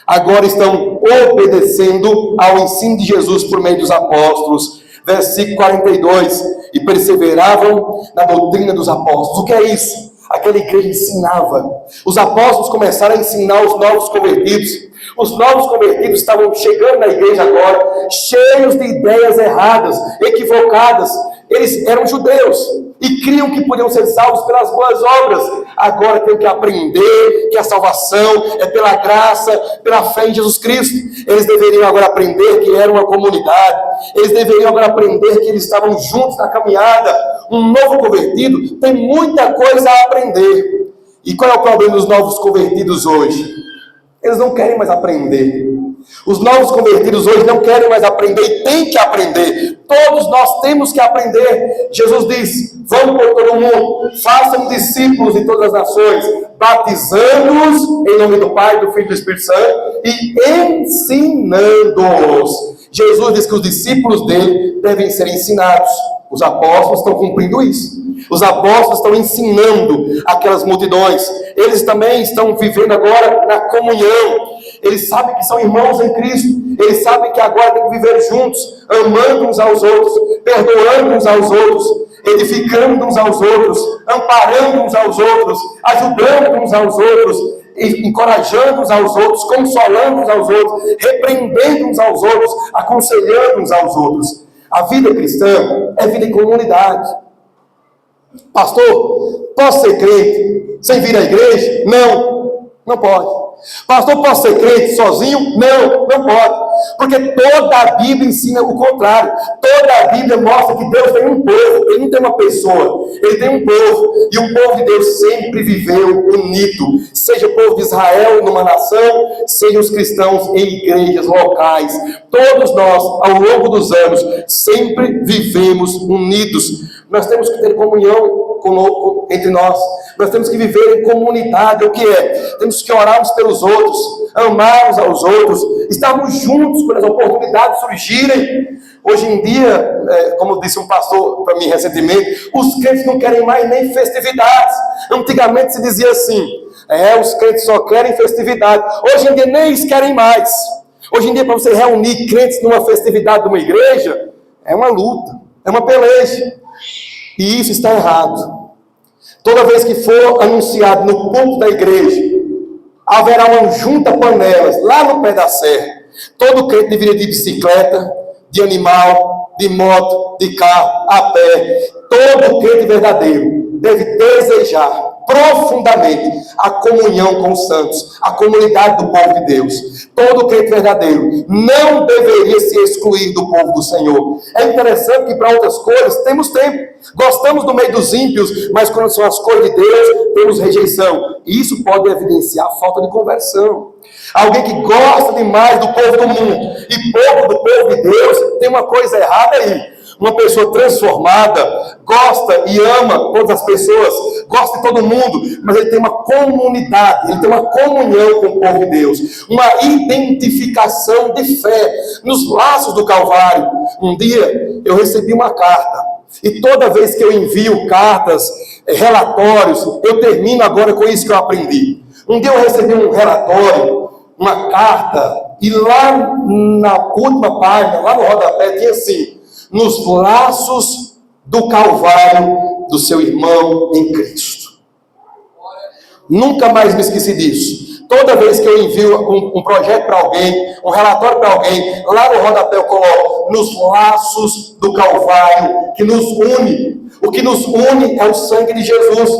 agora estão obedecendo ao ensino de Jesus por meio dos apóstolos. Versículo 42: e perseveravam na doutrina dos apóstolos. O que é isso? Aquela igreja ensinava. Os apóstolos começaram a ensinar os novos convertidos. Os novos convertidos estavam chegando na igreja agora, cheios de ideias erradas, equivocadas. Eles eram judeus e criam que podiam ser salvos pelas boas obras. Agora tem que aprender que a salvação é pela graça, pela fé em Jesus Cristo. Eles deveriam agora aprender que era uma comunidade. Eles deveriam agora aprender que eles estavam juntos na caminhada. Um novo convertido tem muita coisa a aprender. E qual é o problema dos novos convertidos hoje? Eles não querem mais aprender. Os novos convertidos hoje não querem mais aprender e têm que aprender. Todos nós temos que aprender. Jesus diz: vamos por todo mundo, façam discípulos de todas as nações, batizando-os em nome do Pai, do Filho e do Espírito Santo e ensinando-os. Jesus diz que os discípulos dele devem ser ensinados. Os apóstolos estão cumprindo isso. Os apóstolos estão ensinando aquelas multidões. Eles também estão vivendo agora na comunhão. Eles sabem que são irmãos em Cristo. Eles sabem que agora tem que viver juntos, amando uns aos outros, perdoando uns aos outros, edificando uns aos outros, amparando uns aos outros, ajudando uns aos outros, encorajando uns aos outros, consolando uns aos outros, repreendendo uns aos outros, aconselhando uns aos outros. A vida cristã é vida em comunidade. Pastor, posso ser crente sem vir à igreja? Não, não pode. Pastor, posso ser crente sozinho? Não, não pode. Porque toda a Bíblia ensina o contrário. Toda a Bíblia mostra que Deus tem um povo. Ele não tem uma pessoa, ele tem um povo. E o povo de Deus sempre viveu unido. Seja o povo de Israel numa nação, seja os cristãos em igrejas locais. Todos nós, ao longo dos anos, sempre vivemos unidos. Nós temos que ter comunhão entre nós. Nós temos que viver em comunidade. O que é? Temos que orar uns pelos outros, amar uns aos outros, estarmos juntos quando as oportunidades surgirem. Hoje em dia, como disse um pastor para mim recentemente, os crentes não querem mais nem festividades. Antigamente se dizia assim, os crentes só querem festividade. Hoje em dia nem eles querem mais. Hoje em dia, para você reunir crentes numa festividade de uma igreja, é uma luta, é uma peleja. E isso está errado. Toda vez que for anunciado no púlpito da igreja, haverá uma junta-panelas lá no pé da serra. Todo crente deveria ir de bicicleta, de animal, de moto, de carro, a pé. Todo crente verdadeiro deve desejar profundamente a comunhão com os santos, a comunidade do povo de Deus. Todo crente verdadeiro não deveria se excluir do povo do Senhor. É interessante que para outras coisas temos tempo. Gostamos do meio dos ímpios, mas quando são as coisas de Deus, temos rejeição. E isso pode evidenciar a falta de conversão. Alguém que gosta demais do povo do mundo e pouco do povo de Deus, tem uma coisa errada aí. Uma pessoa transformada, gosta e ama todas as pessoas, gosta de todo mundo, mas ele tem uma comunidade, ele tem uma comunhão com o povo de Deus, uma identificação de fé nos laços do Calvário. Um dia eu recebi uma carta, e toda vez que eu envio cartas, relatórios, eu termino agora com isso que eu aprendi. Um dia eu recebi um relatório, uma carta, e lá na última página, lá no rodapé, tinha assim: nos laços do Calvário do seu irmão em Cristo. Nunca mais me esqueci disso. Toda vez que eu envio um projeto para alguém, um relatório para alguém, lá no rodapé eu coloco: nos laços do Calvário que nos une. O que nos une é o sangue de Jesus.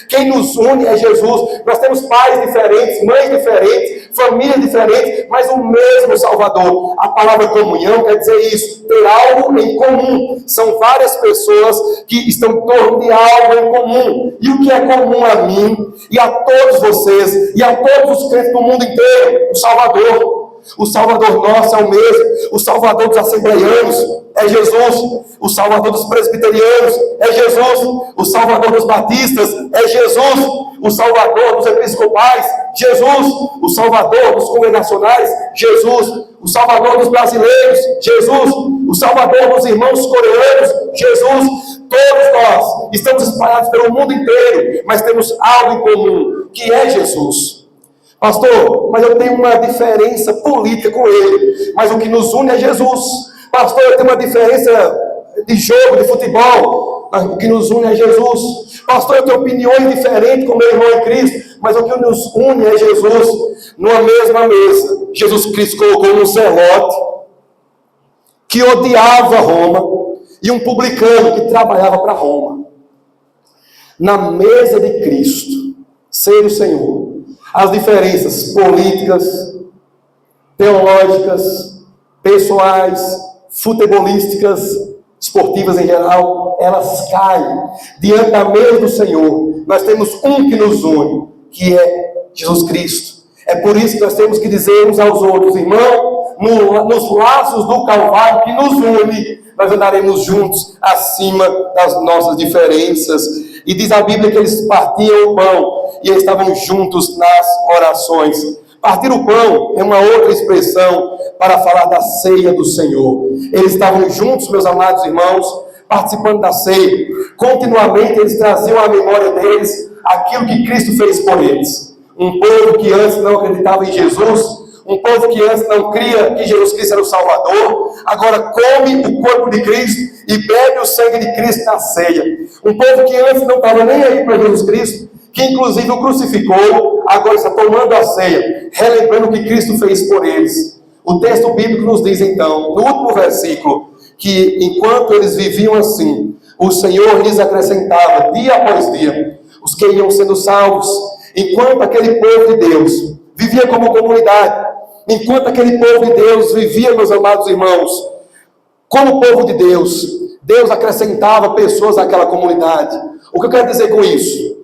Quem nos une é Jesus. Nós temos pais diferentes, mães diferentes, famílias diferentes, mas o mesmo Salvador. A palavra comunhão quer dizer isso, ter algo em comum. São várias pessoas que estão em torno de algo em comum. E o que é comum a mim e a todos vocês e a todos os crentes do mundo inteiro? O Salvador. O Salvador nosso é o mesmo. O Salvador dos assembleianos é Jesus. O Salvador dos presbiterianos é Jesus. O Salvador dos batistas é Jesus. O Salvador dos episcopais, Jesus. O Salvador dos congregacionais, Jesus. O Salvador dos brasileiros, Jesus. O Salvador dos irmãos coreanos, Jesus. Todos nós estamos espalhados pelo mundo inteiro, mas temos algo em comum, que é Jesus. Pastor, mas eu tenho uma diferença política com ele, mas o que nos une é Jesus. Pastor, eu tenho uma diferença de jogo, de futebol, mas o que nos une é Jesus. Pastor, eu tenho opiniões diferentes com meu irmão em Cristo, mas o que nos une é Jesus. Numa mesma mesa, Jesus Cristo colocou um zelote que odiava Roma e um publicano que trabalhava para Roma. Na mesa de Cristo, ser o Senhor. As diferenças políticas, teológicas, pessoais, futebolísticas, esportivas em geral, elas caem diante da mesa do Senhor. Nós temos um que nos une, que é Jesus Cristo. É por isso que nós temos que dizer uns aos outros: irmão, nos laços do Calvário que nos une, nós andaremos juntos acima das nossas diferenças. E diz a Bíblia que eles partiam o pão e eles estavam juntos nas orações. Partir o pão é uma outra expressão para falar da ceia do Senhor. Eles estavam juntos, meus amados irmãos, participando da ceia. Continuamente eles traziam à memória deles aquilo que Cristo fez por eles. Um povo que antes não acreditava em Jesus, um povo que antes não cria que Jesus Cristo era o Salvador, agora come o corpo de Cristo e bebe o sangue de Cristo na ceia. Um povo que antes não estava nem aí para Jesus Cristo, que inclusive o crucificou, agora está tomando a ceia, relembrando o que Cristo fez por eles. O texto bíblico nos diz então, no último versículo, que enquanto eles viviam assim, o Senhor lhes acrescentava dia após dia os que iam sendo salvos. Enquanto aquele povo de Deus vivia como comunidade, enquanto aquele povo de Deus vivia, meus amados irmãos, como povo de Deus, Deus acrescentava pessoas àquela comunidade. O que eu quero dizer com isso?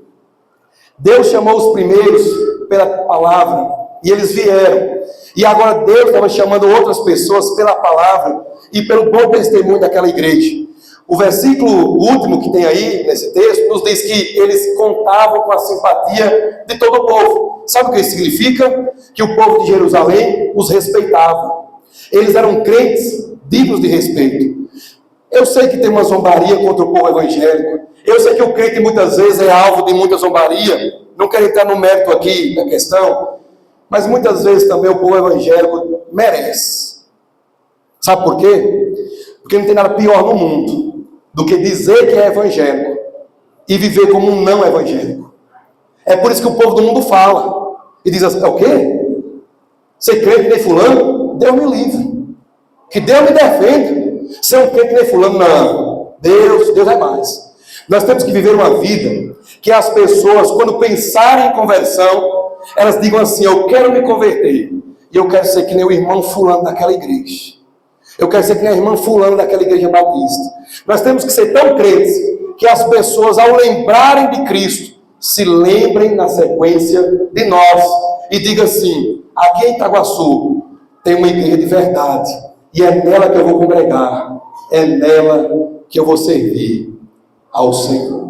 Deus chamou os primeiros pela palavra e eles vieram. E agora Deus estava chamando outras pessoas pela palavra e pelo bom testemunho daquela igreja. O versículo último que tem aí nesse texto nos diz que eles contavam com a simpatia de todo o povo. Sabe o que isso significa? Que o povo de Jerusalém os respeitava. Eles eram crentes dignos de respeito. Eu sei que tem uma zombaria contra o povo evangélico. Eu sei que o crente muitas vezes é alvo de muita zombaria. Não quero entrar no mérito aqui da questão, mas muitas vezes também o povo evangélico merece. Sabe por quê? Porque não tem nada pior no mundo do que dizer que é evangélico e viver como um não evangélico. É por isso que o povo do mundo fala e diz assim: é o quê? Ser crente nem fulano? Deus me livre. Que Deus me defenda. Ser um crente nem fulano? Não. Deus é mais. Nós temos que viver uma vida que as pessoas, quando pensarem em conversão, elas digam assim: eu quero me converter e eu quero ser que nem o irmão fulano daquela igreja. Eu quero ser que nem a irmã fulano daquela igreja batista. Nós temos que ser tão crentes que as pessoas, ao lembrarem de Cristo, se lembrem na sequência de nós e digam assim: aqui em Itaguaçu tem uma igreja de verdade e é nela que eu vou congregar, é nela que eu vou servir ao Senhor.